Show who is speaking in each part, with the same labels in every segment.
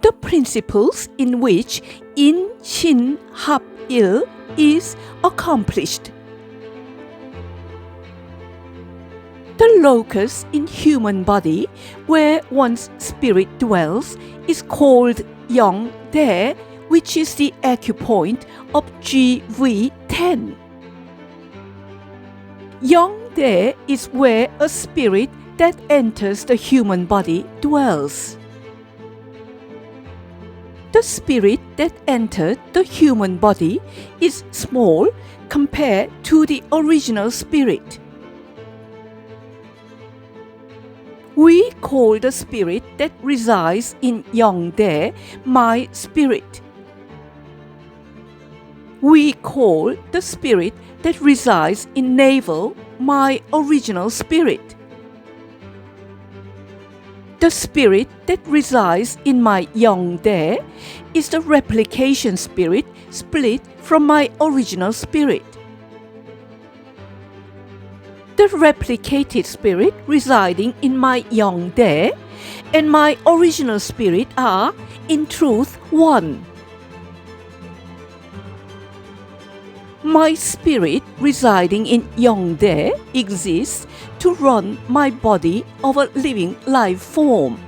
Speaker 1: the principles in which Ihn-Shin-Hab-Iil is accomplished. The locus in human body where one's spirit dwells is called Yeong-Dae, which is the acupoint of GV10. Yeong-Dae is where a spirit that enters the human body dwells. The spirit that entered the human body is small compared to the original spirit. We call the spirit that resides in Yeong-Dae my spirit. We call the spirit that resides in NAVER my original spirit. The spirit that resides in my Yeong-Dae is the replication spirit split from my original spirit. The replicated spirit residing in my Yeong-Dae and my original spirit are, in truth, one. My spirit residing in Yeong-Dae exists to run my body of a living life form.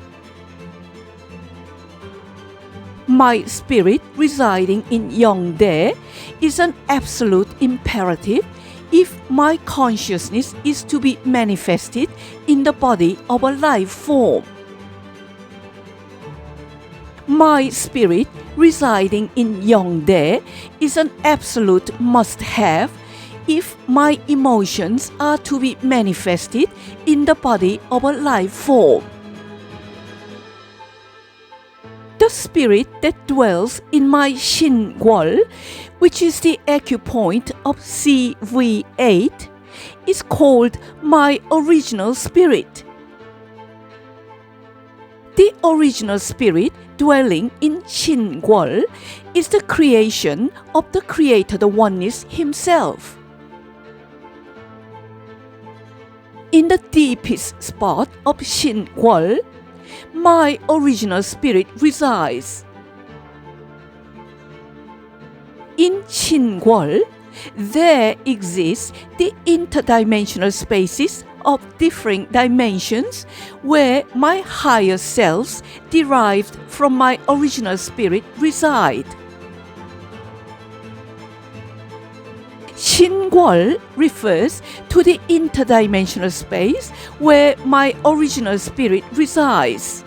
Speaker 1: My spirit residing in Yeong-Dae is an absolute imperative if my consciousness is to be manifested in the body of a life form. My spirit residing in Yeong-Dae is an absolute must-have if my emotions are to be manifested in the body of a life form. The spirit that dwells in my Shin-Gwol, which is the acupoint of CV8, is called my original spirit. The original spirit dwelling in Shin-Gwol is the creation of the Creator, the Oneness Himself. In the deepest spot of Shin-Gwol, my original spirit resides. In Shin-Gwol, there exists the interdimensional spaces of differing dimensions where my higher selves derived from my original spirit reside. Shin-Gwol refers to the interdimensional space where my original spirit resides.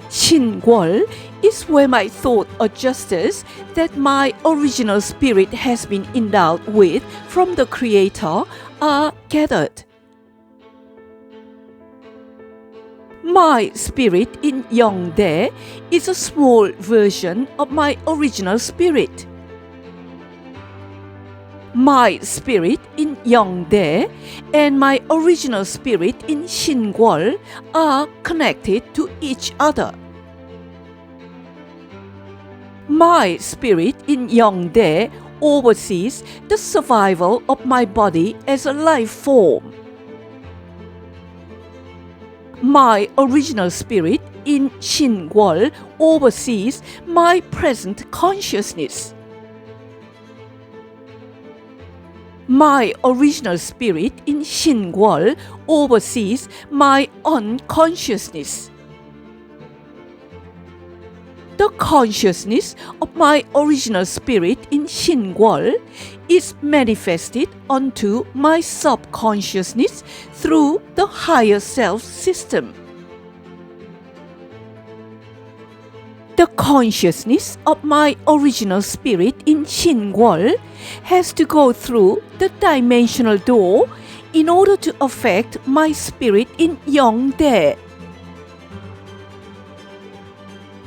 Speaker 1: Shin-Gwol is where my thought adjusters that my original spirit has been endowed with from the Creator are gathered. My spirit in Yeong-Dae is a small version of my original spirit. My spirit in Yeong-Dae and my original spirit in Shin-Gwol are connected to each other. My spirit in Yeong-Dae oversees the survival of my body as a life form. My original spirit in Shin-Gwol oversees my present consciousness. My original spirit in Shin-Gwol oversees my unconsciousness. The consciousness of my original spirit in Shin-Gwol is manifested onto my subconsciousness through the higher self system. The consciousness of my original spirit in Shin-Gwol has to go through the dimensional door in order to affect my spirit in Yeong-Dae.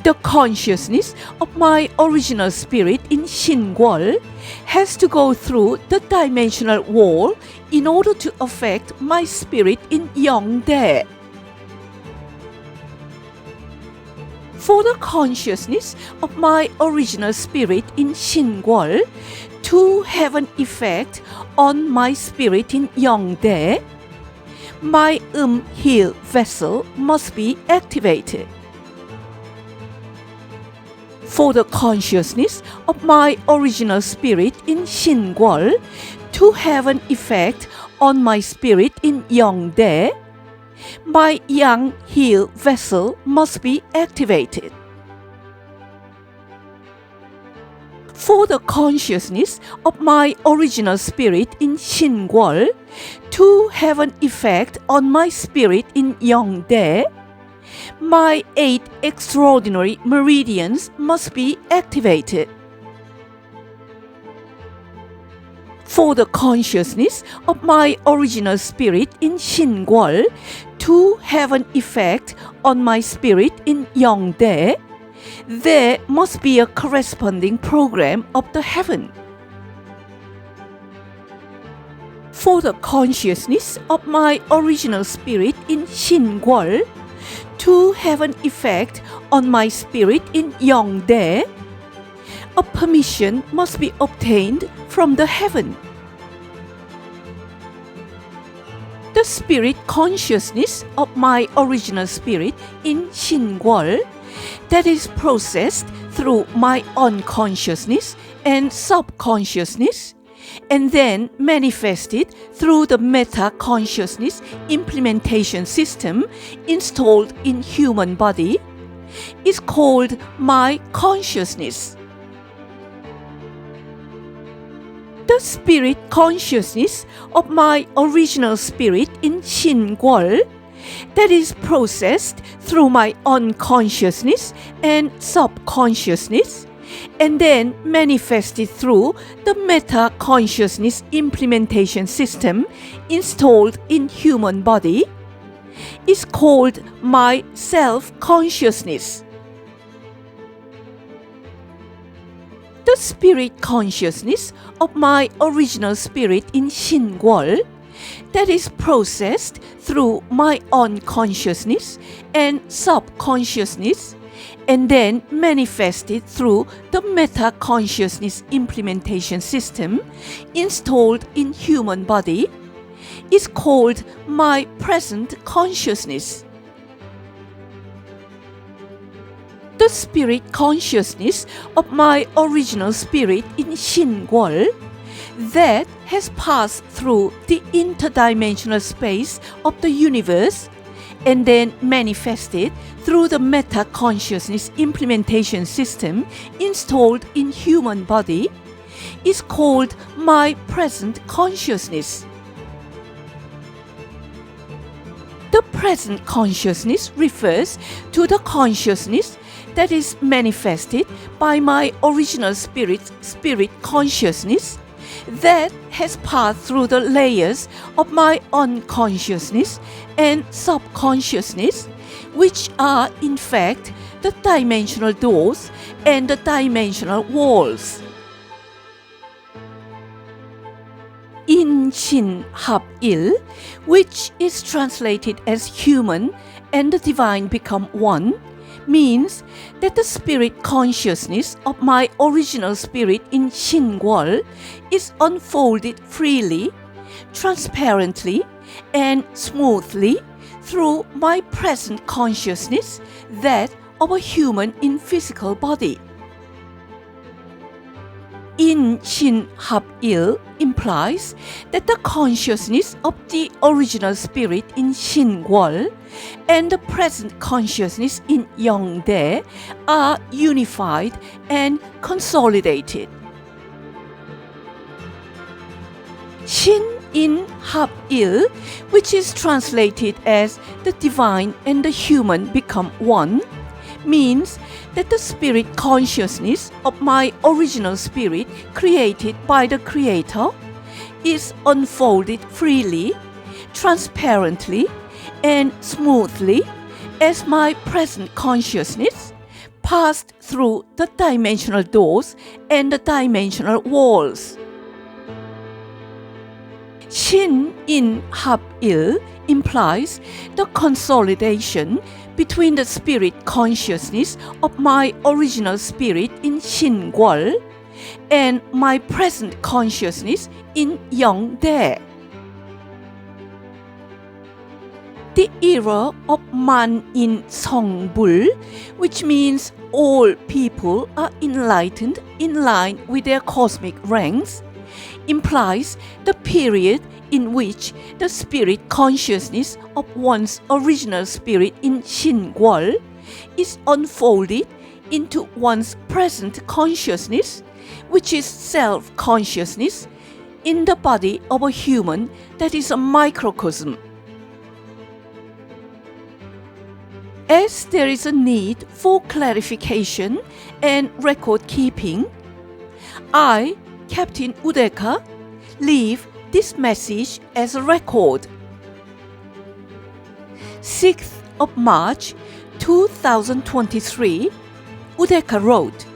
Speaker 1: The consciousness of my original spirit in Shin-Gwol has to go through the dimensional wall in order to affect my spirit in Yeong-Dae. For the consciousness of my original spirit in Shin-Gwol to have an effect on my spirit in Yeong-Dae, my Ihn-Shin-Hab-Iil vessel must be activated. For the consciousness of my original spirit in Shin-Gwol to have an effect on my spirit in Yeong-Dae, my yang heal vessel must be activated. For the consciousness of my original spirit in Shin-Gwol to have an effect on my spirit in Yeong-Dae, my 8 extraordinary meridians must be activated. For the consciousness of my original spirit in Shin-Gwol to have an effect on my spirit in Yeong-Dae, there must be a corresponding program of the heaven. For the consciousness of my original spirit in Shin-Gwol to have an effect on my spirit in Yeong-Dae, a permission must be obtained from the heaven. The spirit consciousness of my original spirit in Shin-Gwol that is processed through my unconsciousness and subconsciousness and then manifested through the meta-consciousness implementation system installed in human body is called my consciousness. The spirit consciousness of my original spirit in Shin-Gwol that is processed through my unconsciousness and subconsciousness and then manifested through the meta-consciousness implementation system installed in human body is called my self-consciousness. The spirit consciousness of my original spirit in Shin-Gwol that is processed through my unconsciousness and subconsciousness and then manifested through the meta-consciousness implementation system installed in human body is called my present consciousness. The spirit consciousness of my original spirit in Shin-Gwol that has passed through the interdimensional space of the universe and then manifested through the meta-consciousness implementation system installed in human body is called my present consciousness. The present consciousness refers to the consciousness that is manifested by my original spirit consciousness that has passed through the layers of my unconsciousness and subconsciousness, which are in fact the dimensional doors and the dimensional walls. Ihn-Shin-Hab-Iil, which is translated as human and the divine become one, means that the spirit consciousness of my original spirit in Shin-Gwol is unfolded freely, transparently, and smoothly through my present consciousness, that of a human in physical body. Ihn-Shin-Hab-Iil implies that the consciousness of the original spirit in Shin-Gwol and the present consciousness in Yeong-Dae are unified and consolidated. Shin-In-Hab-Iil, which is translated as the divine and the human become one, means that the spirit consciousness of my original spirit created by the Creator is unfolded freely, transparently, and smoothly as my present consciousness passed through the dimensional doors and the dimensional walls. Shin-In-Hab-Iil implies the consolidation between the spirit consciousness of my original spirit in Shin-Gwol and my present consciousness in Yeong-Dae. the era of Man-In-Song-Bul, which means all people are enlightened in line with their cosmic ranks, implies the period in which the spirit consciousness of one's original spirit in Shin-Gwol is unfolded into one's present consciousness, which is self-consciousness, in the body of a human that is a microcosm. As there is a need for clarification and record keeping, I, Captain Udeka, leave this message as a record. 6th of March 2023, Udeka wrote,